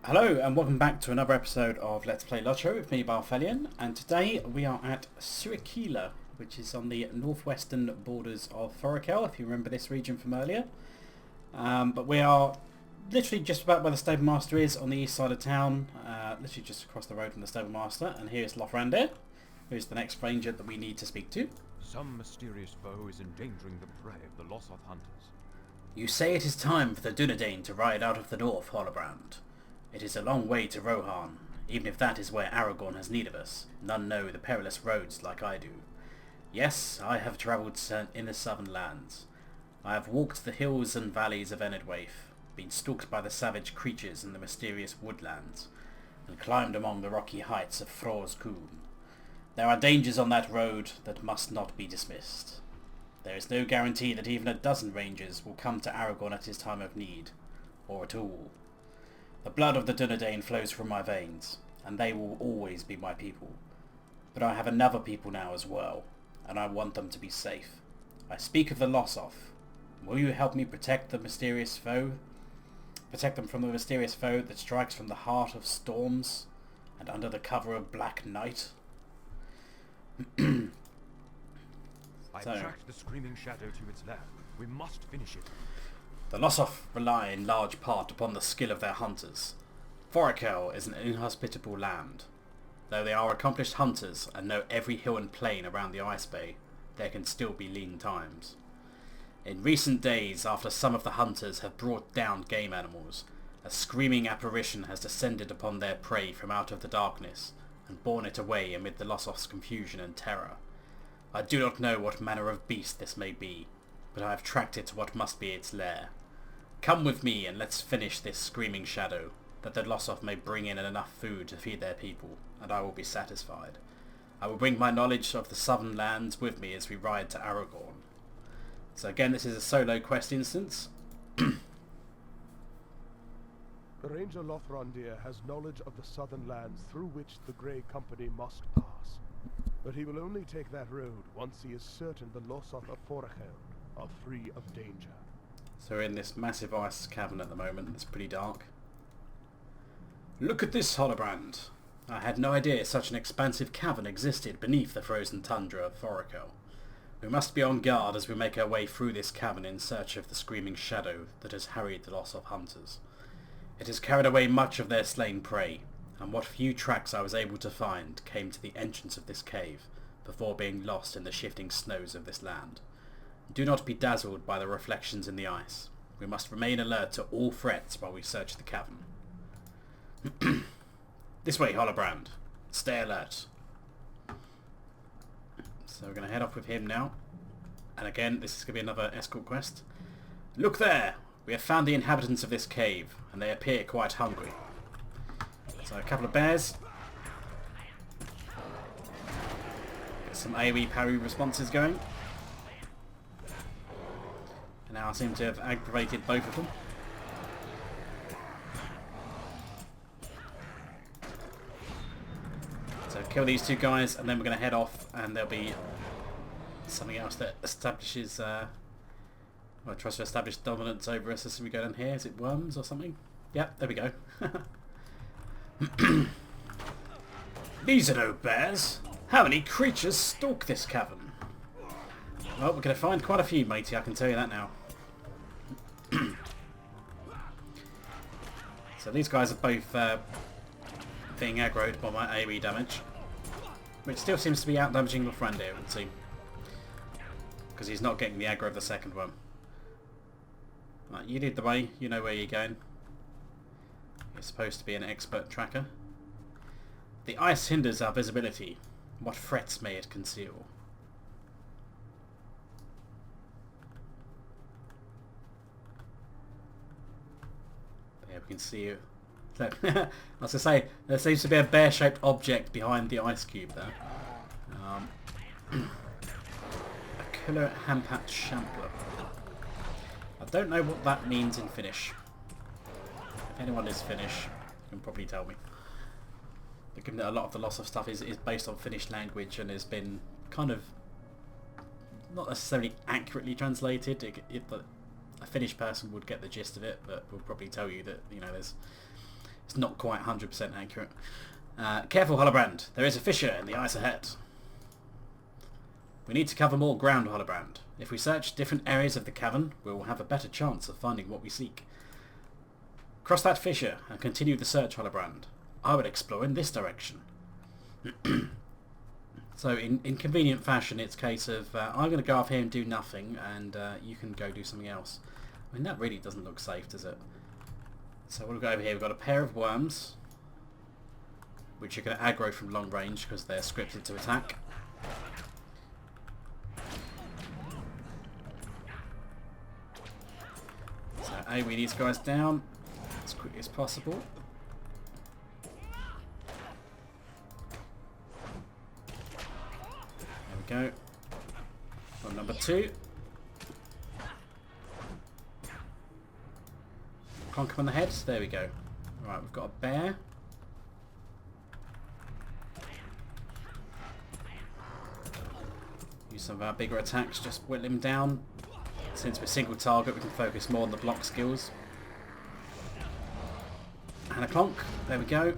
Hello and welcome back to another episode of Let's Play LOTRO with me, Balthelion, and today we are at Suakila, which is on the northwestern borders of Thorokel, if you remember this region from earlier. But we are literally just about where the stable master is, on the east side of town, literally just across the road from the stable master, and here's Lothrandir, who's the next ranger that we need to speak to. Some mysterious foe is endangering the prey of the Lothrandir hunters. You say it is time for the Dunedain to ride out of the north, Holobrand. It is a long way to Rohan, even if that is where Aragorn has need of us. None know the perilous roads like I do. Yes, I have travelled in the southern lands. I have walked the hills and valleys of Enedwaith, been stalked by the savage creatures in the mysterious woodlands, and climbed among the rocky heights of Thor's Coombe. There are dangers on that road that must not be dismissed. There is no guarantee that even a dozen rangers will come to Aragorn at his time of need, or at all. The blood of the Dunedain flows from my veins, and they will always be my people. But I have another people now as well, and I want them to be safe. I speak of the Lossoth. Will you help me protect the mysterious foe? Protect them from the mysterious foe that strikes from the heart of storms, and under the cover of black night? I tracked the screaming shadow to its lair. We must finish it. The Lossoth rely in large part upon the skill of their hunters. Thorokel is an inhospitable land. Though they are accomplished hunters and know every hill and plain around the Ice Bay, there can still be lean times. In recent days, after some of the hunters have brought down game animals, a screaming apparition has descended upon their prey from out of the darkness and borne it away amid the Lossoth's confusion and terror. I do not know what manner of beast this may be, but I have tracked it to what must be its lair. Come with me and let's finish this screaming shadow, that the Lossoth may bring in enough food to feed their people, and I will be satisfied. I will bring my knowledge of the southern lands with me as we ride to Aragorn. So again, this is a solo quest instance. The Ranger Lothrandir has knowledge of the southern lands through which the Grey Company must pass. But he will only take that road once he is certain the Lossoth of Thorokel are free of danger. So we're in this massive ice cavern at the moment. It's pretty dark. Look at this, Holobrand. I had no idea such an expansive cavern existed beneath the frozen tundra of Thorokel. We must be on guard as we make our way through this cavern in search of the screaming shadow that has harried the Lossoth hunters. It has carried away much of their slain prey, and what few tracks I was able to find came to the entrance of this cave before being lost in the shifting snows of this land. Do not be dazzled by the reflections in the ice. We must remain alert to all threats while we search the cavern. This way, Holobrand. Stay alert. So we're going to head off with him now. And again, this is going to be another escort quest. Look there! We have found the inhabitants of this cave, and they appear quite hungry. So a couple of bears. Get some AoE parry responses going. And now I seem to have aggravated both of them. So kill these two guys, and then we're going to head off, and there'll be something else that establishes, well, tries to establish dominance over us as we go down here. Is it worms or something? Yep, there we go. These are no bears. How many creatures stalk this cavern? Well, we're going to find quite a few, matey, I can tell you that now. So these guys are both being aggroed by my AoE damage, which still seems to be out-damaging Lothrandir, it would seem. Because he's not getting the aggro of the second one. Right, you lead the way, you know where you're going. You're supposed to be an expert tracker. The ice hinders our visibility. What threats may it conceal? There we can see you. So, I was going to say, there seems to be a bear-shaped object behind the ice cube there. A killer Hampat Shampler. I don't know what that means in Finnish. If anyone is Finnish, you can probably tell me. But given that a lot of the Lossoth stuff is based on Finnish language and has been kind of not necessarily accurately translated, a Finnish person would get the gist of it, but will probably tell you that, you know, there's It's not quite 100% accurate. Careful, Holobrand. There is a fissure in the ice ahead. We need to cover more ground, Holobrand. If we search different areas of the cavern, we will have a better chance of finding what we seek. Cross that fissure and continue the search, Holobrand. I would explore in this direction. So in convenient fashion, it's a case of I'm going to go off here and do nothing, and you can go do something else. I mean, that really doesn't look safe, does it? So we'll go over here. We've got a pair of worms, which are going to aggro from long range because they're scripted to attack. So AoE these guys down as quickly as possible. There we go. One number 2. Conk him on the head. There we go. Right, we've got a bear. Use some of our bigger attacks, just whittle him down. Since we're single target, we can focus more on the block skills. And a clonk. There we go.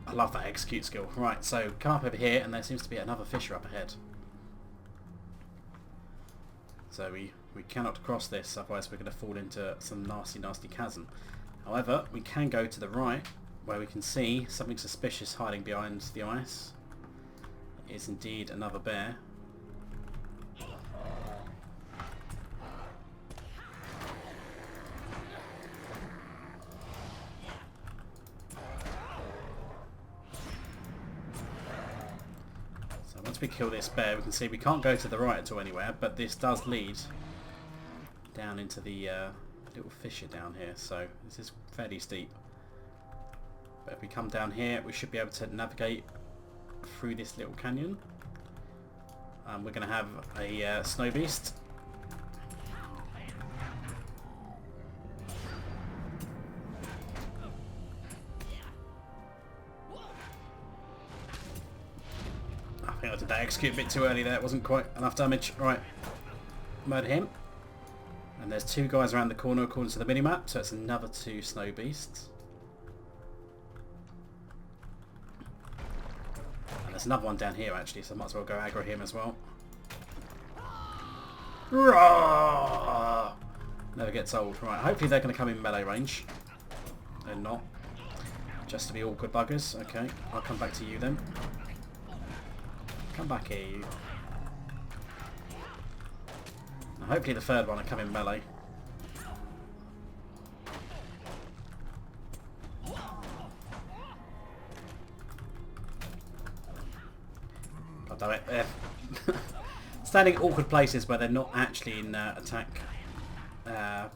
I love that execute skill. Right, so come up over here, and there seems to be another fissure up ahead. So we cannot cross this, otherwise we're going to fall into some nasty chasm. However, we can go to the right, where we can see something suspicious hiding behind the ice. It is indeed another bear. Once we kill this bear, we can see we can't go to the right at all anywhere, but this does lead down into the little fissure down here, so this is fairly steep. But if we come down here, we should be able to navigate through this little canyon. We're going to have a snow beast. I think I did that execute a bit too early there, it wasn't quite enough damage. Right, murder him. And there's 2 guys around the corner according to the minimap, so it's another 2 snow beasts. And there's another one down here actually, so I might as well go aggro him as well. Roar! Never gets old. Right, hopefully they're going to come in melee range. They're not. Just to be awkward buggers. Okay, I'll come back to you then. Come back here, you. Now, hopefully the third one will come in melee. God damn it. Standing at awkward places where they're not actually in attack. The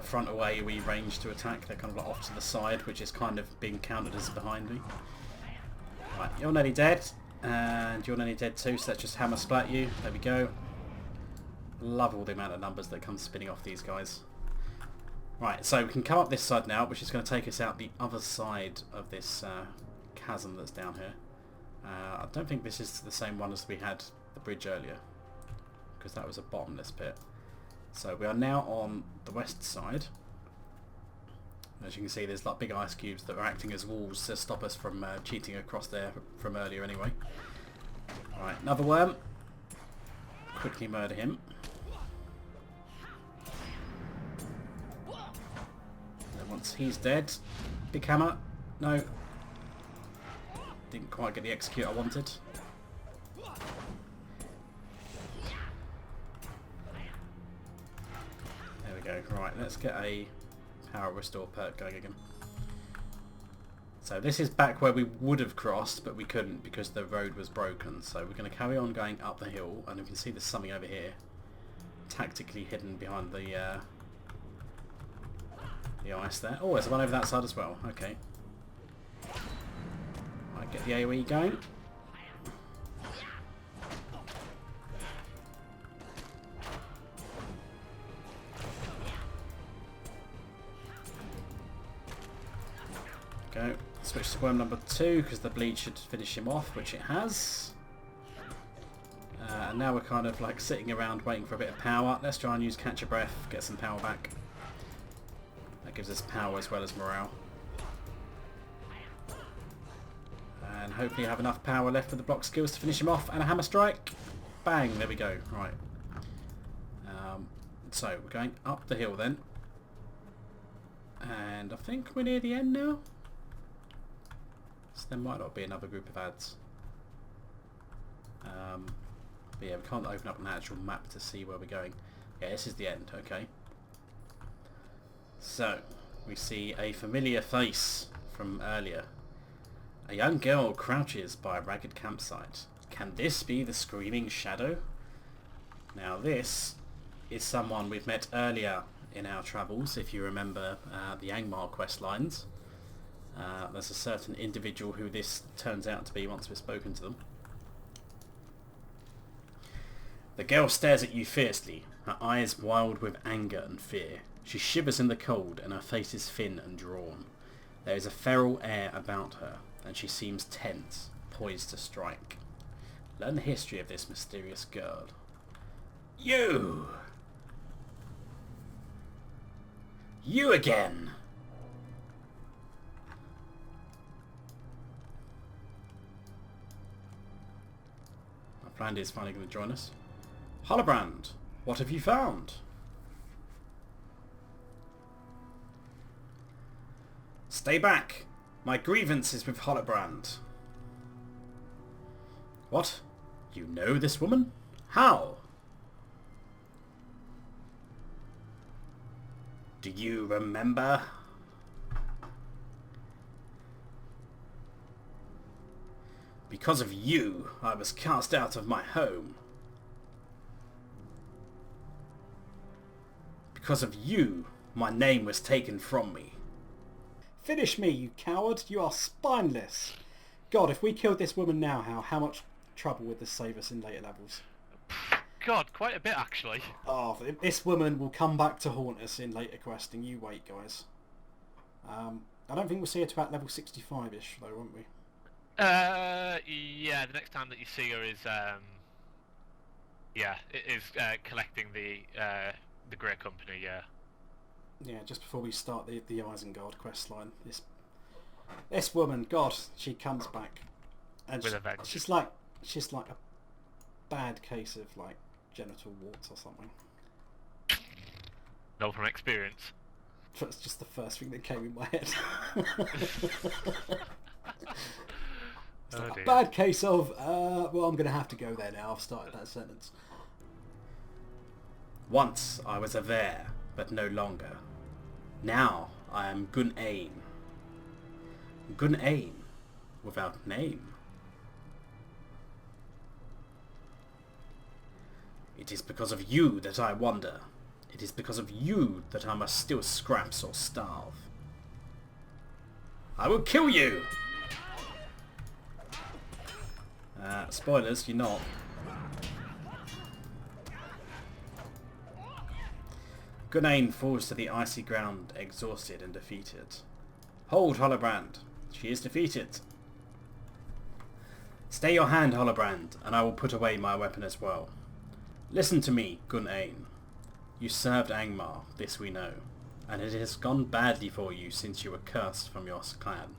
front away we range to attack. They're kind of like off to the side, which is kind of being counted as behind me. Right, you're nearly dead. And you're nearly dead too, so let's just hammer splat you. There we go. Love all the amount of numbers that come spinning off these guys. Right, so we can come up this side now, which is going to take us out the other side of this chasm that's down here. I don't think this is the same one as we had the bridge earlier, because that was a bottomless pit. So we are now on the west side. As you can see, there's like big ice cubes that are acting as walls to stop us from cheating across there from earlier anyway. Alright, another worm. Quickly murder him. And once he's dead, big hammer. No. Didn't quite get the execute I wanted. There we go. Right, let's get a power restore perk going again. So this is back where we would have crossed, but we couldn't because the road was broken. So we're going to carry on going up the hill, and we can see there's something over here, tactically hidden behind the ice there. Oh, there's one over that side as well. Okay. Right, get the AoE going. Go. Switch to worm number 2 because the bleed should finish him off, which it has. And now we're kind of like sitting around waiting for a bit of power. Let's try and use catch a breath, get some power back. That gives us power as well as morale. And hopefully have enough power left for the block skills to finish him off. And a hammer strike. Bang, there we go. Right. So we're going up the hill then. And I think we're near the end now. So there might not be another group of ads. But yeah, we can't open up an actual map to see where we're going. Yeah, this is the end, okay. So, we see a familiar face from earlier. A young girl crouches by a ragged campsite. Can this be the Screaming Shadow? Now this is someone we've met earlier in our travels, if you remember the Angmar quest lines. There's a certain individual who this turns out to be once we've spoken to them. The girl stares at you fiercely, her eyes wild with anger and fear. She shivers in the cold and her face is thin and drawn. There is a feral air about her and she seems tense, poised to strike. Learn the history of this mysterious girl. You! You again! Laurelin is finally going to join us. Holobrand, what have you found? Stay back! My grievance is with Holobrand. What? You know this woman? How? Do you remember? Because of you, I was cast out of my home. Because of you, my name was taken from me. Finish me, you coward! You are spineless! God, if we killed this woman now, how much trouble would this save us in later levels? God, quite a bit actually. Oh, this woman will come back to haunt us in later questing. You wait, guys. I don't think we'll see her to about level 65-ish, though, won't we? Yeah, the next time that you see her is, collecting the Grey Company, yeah. Yeah, just before we start the Isengard questline. This woman, God, she comes back. And With a vengeance. she's like a bad case of, like, genital warts or something. Know from experience. That's just the first thing that came in my head. It's like a bad case of, well, I'm going to have to go there now. I've started that sentence. Once I was a Ver, but no longer. Now I am Gunane. Gunane, without name. It is because of you that I wander. It is because of you that I must steal scraps or starve. I will kill you! Spoilers, you're not. Gunane falls to the icy ground, exhausted and defeated. Hold, Holobrand. She is defeated. Stay your hand, Holobrand, and I will put away my weapon as well. Listen to me, Gunane. You served Angmar, this we know, and it has gone badly for you since you were cursed from your clan.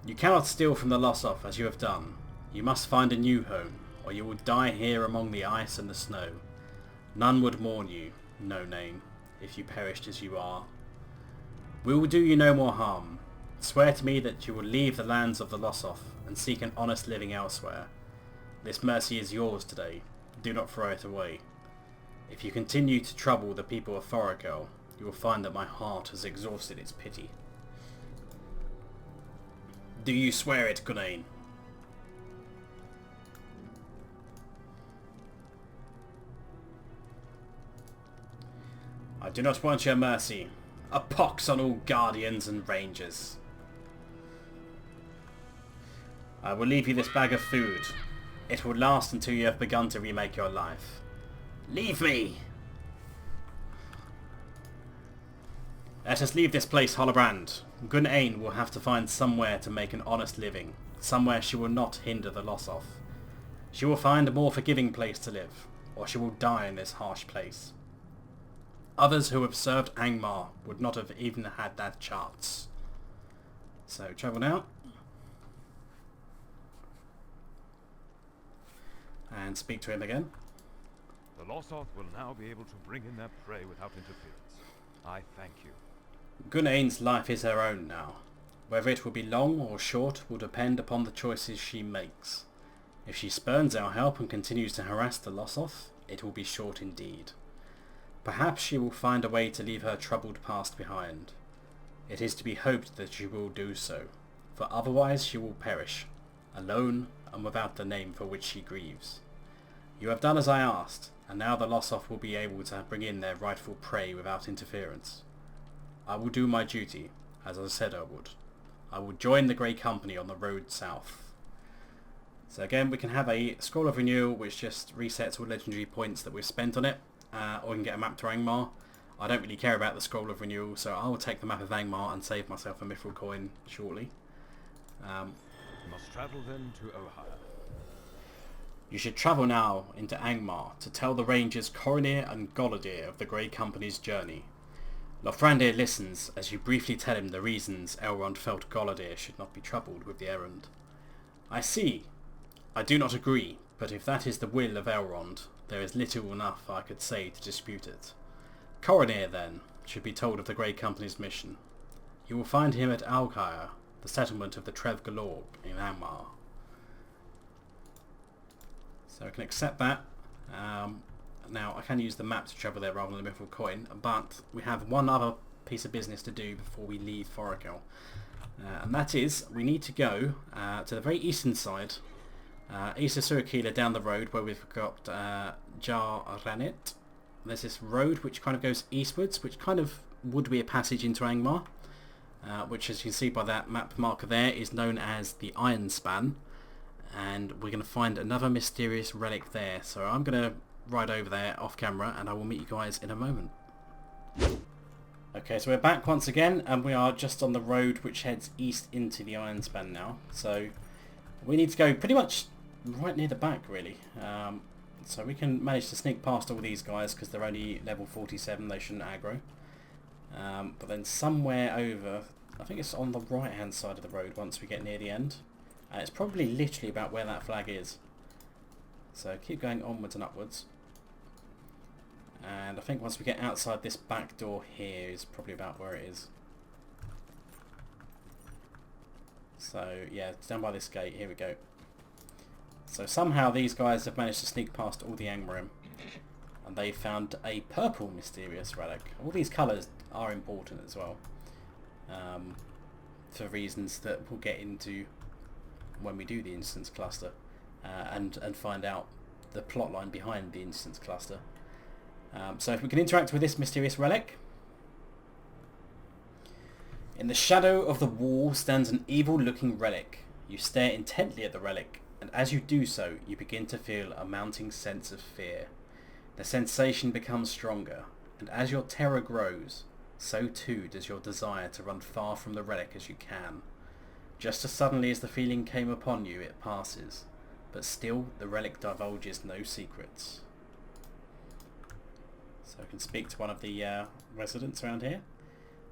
You cannot steal from the Lossoth as you have done. You must find a new home, or you will die here among the ice and the snow. None would mourn you, no name, if you perished as you are. We will do you no more harm. Swear to me that you will leave the lands of the Lossoth and seek an honest living elsewhere. This mercy is yours today. Do not throw it away. If you continue to trouble the people of Thorogel, you will find that my heart has exhausted its pity. Do you swear it, Gunane? I do not want your mercy. A pox on all guardians and rangers. I will leave you this bag of food. It will last until you have begun to remake your life. Leave me! Let us leave this place, Holobrand. Gunane will have to find somewhere to make an honest living. Somewhere she will not hinder the Lossoth. She will find a more forgiving place to live, or she will die in this harsh place. Others who have served Angmar would not have even had that chance. So, travel now. and speak to him again. The Losoth will now be able to bring in their prey without interference. I thank you. Gunain's life is her own now. Whether it will be long or short will depend upon the choices she makes. If she spurns our help and continues to harass the Losoth, it will be short indeed. Perhaps she will find a way to leave her troubled past behind. It is to be hoped that she will do so, for otherwise she will perish, alone and without the name for which she grieves. You have done as I asked, and now the Losoth will be able to bring in their rightful prey without interference. I will do my duty, as I said I would. I will join the Grey Company on the road south. So again, we can have a Scroll of Renewal, which just resets all legendary points that we've spent on it, or we can get a map to Angmar. I don't really care about the Scroll of Renewal, so I will take the map of Angmar and save myself a mithril coin shortly. You must travel then to Ohio. You should travel now into Angmar to tell the rangers Coronir and Golodir of the Grey Company's journey. Lothrandir listens as you briefly tell him the reasons Elrond felt Golodir should not be troubled with the errand. I see. I do not agree, but if that is the will of Elrond, there is little enough I could say to dispute it. Coronir, then, should be told of the Grey Company's mission. You will find him at Alkire, the settlement of the Trev Galorg in Angmar. So I can accept that. Now I can use the map to travel there rather than the mithril coin, but we have one other piece of business to do before we leave Thorokil. And that is, we need to go to the very eastern side, east of Surakila, down the road where we've got Jar Ranit. There's this road which kind of goes eastwards, which kind of would be a passage into Angmar, which, as you can see by that map marker there, is known as the Iron Span. And we're going to find another mysterious relic there. So I'm going to ride over there off camera and I will meet you guys in a moment. Okay, so we're back once again and we are just on the road which heads east into the Iron Span now. So we need to go pretty much right near the back really. So we can manage to sneak past all these guys because they're only level 47, they shouldn't aggro. But then somewhere over, I think it's on the right hand side of the road once we get near the end. It's probably literally about where that flag is. So keep going onwards and upwards. And I think once we get outside this back door here is probably about where it is. So yeah, it's down by this gate. Here we go. So somehow these guys have managed to sneak past all the Angmarim. And they found a purple mysterious relic. All these colours are important as well. For reasons that we'll get into when we do the instance cluster. And find out the plotline behind the instance cluster. So if we can interact with this mysterious relic. In the shadow of the wall stands an evil-looking relic. You stare intently at the relic, and as you do so, you begin to feel a mounting sense of fear. The sensation becomes stronger, and as your terror grows, so too does your desire to run far from the relic as you can. Just as suddenly as the feeling came upon you, it passes, but still the relic divulges no secrets. So I can speak to one of the residents around here.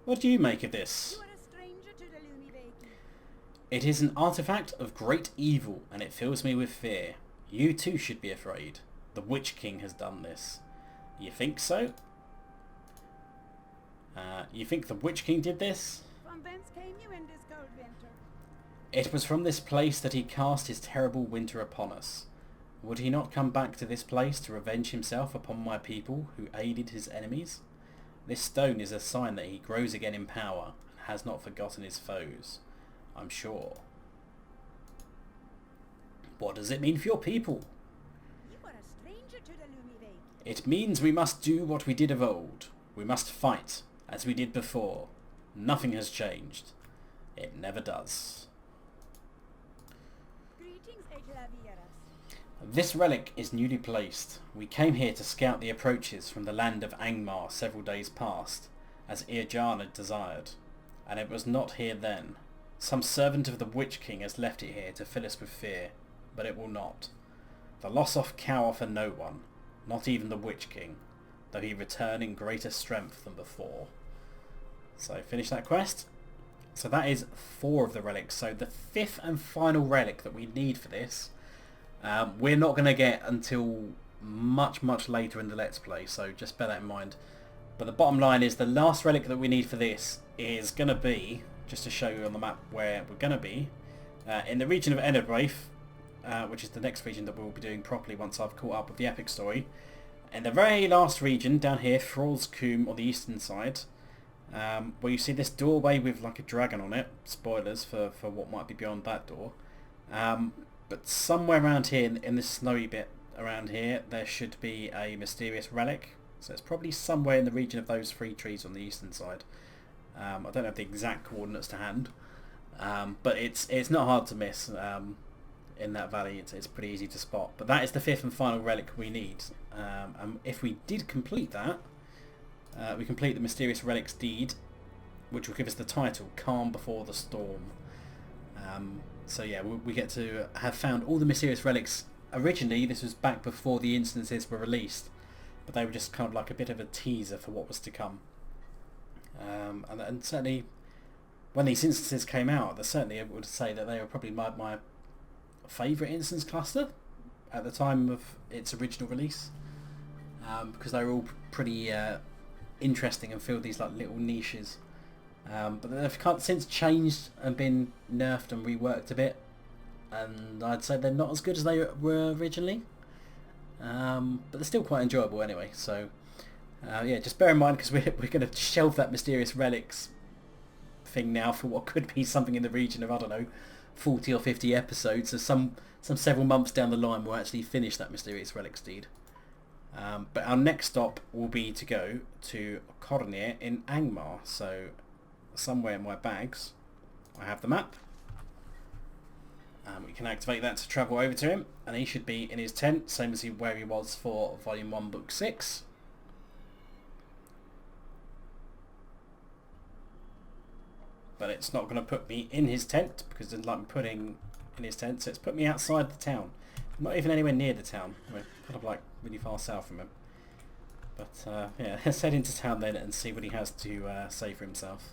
What do you make of this? You are a stranger to the Lumiveki. It is an artifact of great evil, and it fills me with fear. You too should be afraid. The Witch King has done this. You think so? You think the Witch King did this? From whence came you in this cold winter? It was from this place that he cast his terrible winter upon us. Would he not come back to this place to revenge himself upon my people who aided his enemies? This stone is a sign that he grows again in power and has not forgotten his foes, I'm sure. What does it mean for your people? You are a stranger to the Lumiveki. It means we must do what we did of old. We must fight, as we did before. Nothing has changed. It never does. Greetings, Eglaviaras. This relic is newly placed. We came here to scout the approaches from the land of Angmar several days past, as Earjan had desired, and it was not here then. Some servant of the Witch King has left it here to fill us with fear, but it will not. The Losoth cower for no one, not even the Witch King, though he return in greater strength than before. So finish that quest. So that is 4 of the relics. So the 5th and final relic that we need for this We're not going to get until much later in the Let's Play, so just bear that in mind. But the bottom line is the last relic that we need for this is going to be, just to show you on the map where we're going to be, in the region of Ennebraith, which is the next region that we'll be doing properly once I've caught up with the epic story. In the very last region, down here, Thrall's Combe on the eastern side, where you see this doorway with like a dragon on it. Spoilers for what might be beyond that door. But somewhere around here, in this snowy bit around here, there should be a mysterious relic. So it's probably somewhere in the region of those 3 trees on the eastern side. I don't have the exact coordinates to hand, but it's not hard to miss. In that valley, it's pretty easy to spot. But that is the 5th and final relic we need. And if we did complete that, we complete the Mysterious Relics Deed, which will give us the title, Calm Before the Storm. So yeah, we get to have found all the Mysterious Relics. Originally, this was back before the instances were released, but they were just kind of like a bit of a teaser for what was to come. And certainly, when these instances came out, I would say that they were probably my favourite instance cluster at the time of its original release, because they were all pretty interesting and filled these like little niches, but they've since changed and been nerfed and reworked a bit, and I'd say they're not as good as they were originally, but they're still quite enjoyable anyway. So yeah, just bear in mind, because we're going to shelve that Mysterious Relics thing now for what could be something in the region of, I don't know, 40 or 50 episodes. So some several months down the line we'll actually finish that Mysterious Relics Deed. But our next stop will be to go to Cornir in Angmar. So somewhere in my bags I have the map. We can activate that to travel over to him, and he should be in his tent, same as where he was for Volume 1 Book 6. But it's not going to put me in his tent, because it doesn't like me putting in his tent, so it's put me outside the town. Not even anywhere near the town. We're kind of like really far south from him. But yeah, let's head into town then and see what he has to say for himself.